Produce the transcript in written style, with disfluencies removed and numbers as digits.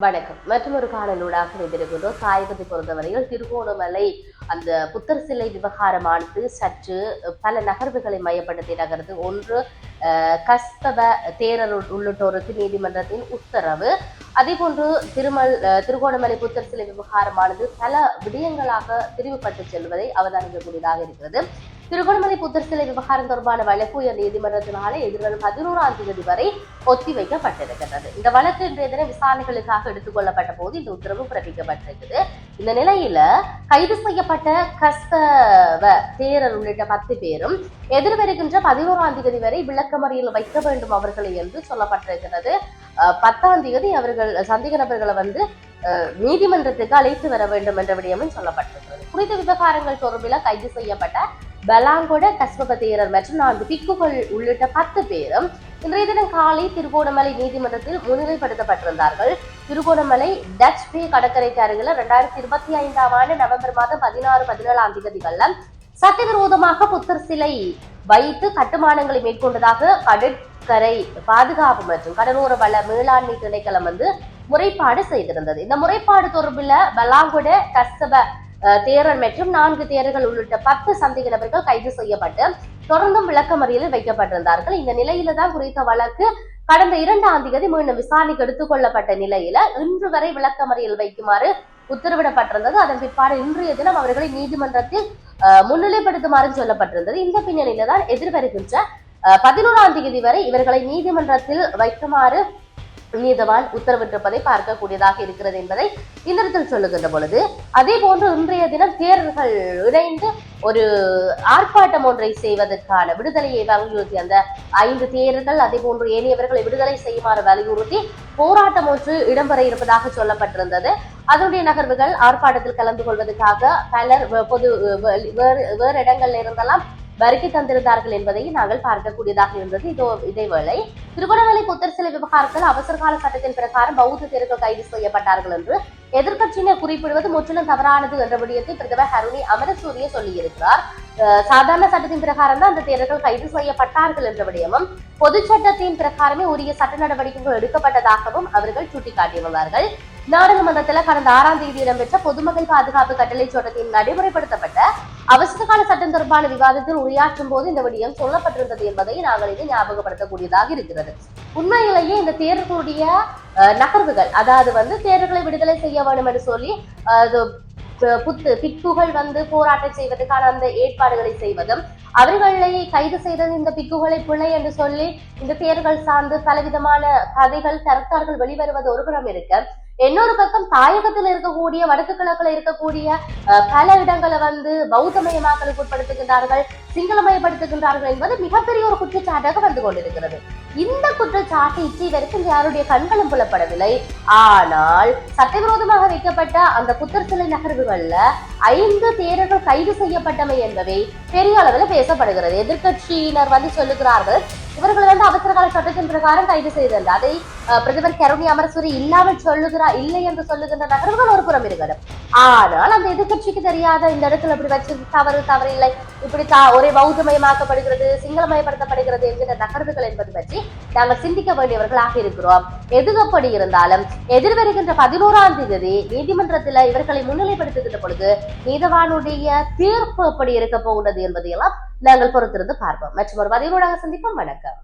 வணக்கம். மற்றொரு காணொளியூடாக இணைந்திருக்கிறோம். தாயகத்தை பொறுத்தவரையில் திருகோணமலை அந்த புத்தர் சிலை விவகாரமானது சற்று பல நகர்வுகளை மையப்படுத்தி நகர்ந்து ஒன்று கஸ்தப தேரர் உள்ளிட்டோருக்கு நீதிமன்றத்தின் உத்தரவு. அதேபோன்று திருகோணமலை புத்தர் சிலை விவகாரமானது பல விடயங்களாக திரிவுபட்டு செல்வதை அவதானிக்கக்கூடியதாக இருக்கிறது. திருகோணமலை புத்தர் சிலை விவகாரம் தொடர்பான வழக்கு உயர் நீதிமன்றத்தினால எதிர்வரும் 11ஆம் தேதி வரை ஒத்திவைக்கப்பட்டிருக்கிறது. இந்த வழக்கு இன்றைய தினம் விசாரணைகளுக்காக எடுத்துக் கொள்ளப்பட்ட போது இந்த உத்தரவு பிறப்பிக்கப்பட்டிருக்குது. இந்த நிலையில கைது செய்யப்பட்ட கஸ்தவ தேரர் உள்ளிட்ட 10 பேரும் எதிர்வருகின்ற 11ஆம் தேதி வரை விளக்கமறியல் வைக்க வேண்டும் அவர்களை என்று சொல்லப்பட்டிருக்கிறது. 10ஆம் தேதி அவர்கள் சந்தேக நபர்களை நீதிமன்றத்துக்கு அழைத்து வர வேண்டும் என்ற விடயமும் சொல்லப்பட்டிருக்கிறது. குறித்த விவகாரங்கள் தொடர்பில் கைது செய்யப்பட்ட பலாங்கொட கஸ்பப தேரர் மற்றும் 4 பிக்குகள் உள்ளிட்ட 10 பேரும் இன்றைய தினம் காலை திருகோணமலை நீதிமன்றத்தில் முன்னிலைப்படுத்தப்பட்டிருந்தார்கள். திருகோணமலை டச் பே கடற்கரைக்கு அருகில் 2025ஆம் ஆண்டு நவம்பர் மாதம் 16, 17ஆம் தேதிகள்ல சட்டவிரோதமாக புத்தர் சிலை வைத்து கட்டுமானங்களை மேற்கொண்டதாக கடற்கரை பாதுகாப்பு மற்றும் கடலோர வள மேலாண்மை திணைக்களம் முறைப்பாடு செய்திருந்தது. இந்த முறைப்பாடு தொடர்பில் பலாங்கொட கஸ்பப தேரர் மற்றும் 4 தேரர்கள் உள்ளிட்ட 10 சந்தேக நபர்கள் கைது செய்யப்பட்டு தொடர்ந்தும் விளக்கமறியலில் வைக்கப்பட்டிருந்தார்கள். இந்த நிலையில தான் குறித்த வழக்கு கடந்த 2ஆம் தேதி மீண்டும் விசாரணைக்கு எடுத்துக் கொள்ளப்பட்ட நிலையில இன்று வரை விளக்கமறியல் வைக்குமாறு உத்தரவிடப்பட்டிருந்தது. அதன் பிற்பாடு இன்றைய தினம் அவர்களை நீதிமன்றத்தில் முன்னிலைப்படுத்துமாறு சொல்லப்பட்டிருந்தது. இந்த பின்னணியில தான் எதிர்வருகின்ற 11ஆம் தேதி வரை இவர்களை நீதிமன்றத்தில் வைக்குமாறு நீதவான் உத்தரவிட்டிருப்பதை பார்க்கக்கூடியதாக இருக்கிறது என்பதை இந்த இடத்தில் சொல்லுகின்ற பொழுது, அதே போன்று இன்றைய தினம் தேரர்கள் இணைந்து ஒரு ஆர்ப்பாட்டம் ஒன்றை செய்வதற்கான விடுதலையை வலியுறுத்தி அந்த 5 தேரர்கள் அதே போன்று ஏனையவர்களை விடுதலை செய்யுமாறு வலியுறுத்தி போராட்டம் ஒன்று இடம்பெற இருப்பதாக சொல்லப்பட்டிருந்தது. அதனுடைய நகர்வுகள் ஆர்ப்பாட்டத்தில் கலந்து கொள்வதற்காக பலர் வேறு இடங்கள்ல இருந்தெல்லாம் வருகை தந்திருந்தார்கள் என்பதை நாங்கள் பார்க்கக்கூடியதாக இருந்தது. இதேவேளை திருகோணமலை புத்தர் சிலை விவகாரத்தில் அவசரகால சட்டத்தின் பிரகாரம் பௌத்த தேரர்கள் கைது செய்யப்பட்டார்கள் என்று எதிர்கட்சியினர் குறிப்பிடுவது முற்றிலும் தவறானது என்ற விடயத்தை பிரதமர் ஹருணி அமரசூரிய சொல்லியிருக்கிறார். சாதாரண சட்டத்தின் பிரகாரம் தான் அந்த தேரர்கள் கைது செய்யப்பட்டார்கள் என்ற விடயமும் பொது சட்டத்தின் பிரகாரமே உரிய சட்ட நடவடிக்கைகள் எடுக்கப்பட்டதாகவும் அவர்கள் சுட்டிக்காட்டியுள்ளார்கள். நாடாளுமன்றத்தில் கடந்த 6ஆம் தேதி இடம்பெற்ற பொதுமக்கள் பாதுகாப்பு கட்டளை சட்டத்தின் நடைமுறைப்படுத்தப்பட்ட அவசரகால சட்டம் தொடர்பான விவாதத்தில் உரையாற்றும் போது இந்த விடயம் சொல்லப்பட்டிருந்தது என்பதை நாங்கள் இதை ஞாபகப்படுத்தக்கூடியதாக இருக்கிறது. உண்மையிலேயே இந்த தேரர்களுடைய நகர்வுகள், அதாவது தேரர்களை விடுதலை செய்ய வேண்டும் என்று சொல்லி பிக்குகள் போராட்டம் செய்வதற்கான அந்த ஏற்பாடுகளை செய்வதும், அவர்களை கைது செய்தது இந்த பிக்குகளை பிழை என்று சொல்லி இந்த தேர்கள் சார்ந்து பலவிதமான கதைகள் கருத்தார்கள் வெளிவருவது ஒருபுறம் இருக்க, இன்னொரு பக்கம் தாயகத்தில் இருக்கக்கூடிய வடக்கு கிழக்குல இருக்கக்கூடிய பல இடங்களை பௌத்தமயமாக்கலுக்கு உட்படுத்துகின்றார்கள், சிங்களமயப்படுத்துகின்றார்கள் என்பது மிகப்பெரிய ஒரு குற்றச்சாட்டாக வந்து கொண்டிருக்கிறது. இந்த குற்றச்சாட்டு இச்சை வரைக்கும் யாருடைய கண்களும் புலப்படவில்லை. ஆனால் சட்டவிரோதமாக வைக்கப்பட்ட அந்த புத்தர் சிலை நகர்வுகள்ல 5 தேரர்கள் கைது செய்யப்பட்டமை என்பவை பெரிய அளவில் பேசப்படுகிறது. எதிர்கட்சியினர் சொல்லுகிறார்கள் இவர்கள் அவசரகால சட்டத்தின் பிரகாரம் கைது செய்தது. அதை பிரதமர் ஹருணி அமரசூரி இல்லை என்று சொல்லுகின்ற நகர்வுகள் ஒரு புறம் இருக்கிறது. ஆனால் அந்த எதிர்கட்சிக்கு தெரியாத இந்த இடத்துல இப்படி வச்சு தவறு இல்லை, இப்படி ஒரே பௌத்தமயமாக்கப்படுகிறது, சிங்களமயப்படுத்தப்படுகிறது என்கிற நகர்வுகள் என்பது பற்றி நாங்கள் சிந்திக்க வேண்டியவர்களாக இருக்கிறோம். எது எப்படி இருந்தாலும் எதிர்வருகின்ற 11ஆம் தேதி நீதிமன்றத்தில் இவர்களை முன்னிலைப்படுத்துகின்ற பொழுது நீதவானுடைய தீர்ப்பு எப்படி இருக்க போகிறது என்பதையெல்லாம் நாங்கள் பொறுத்திருந்து பார்ப்போம். மற்றும் ஒரு பதிவோடாக சந்திப்போம். வணக்கம்.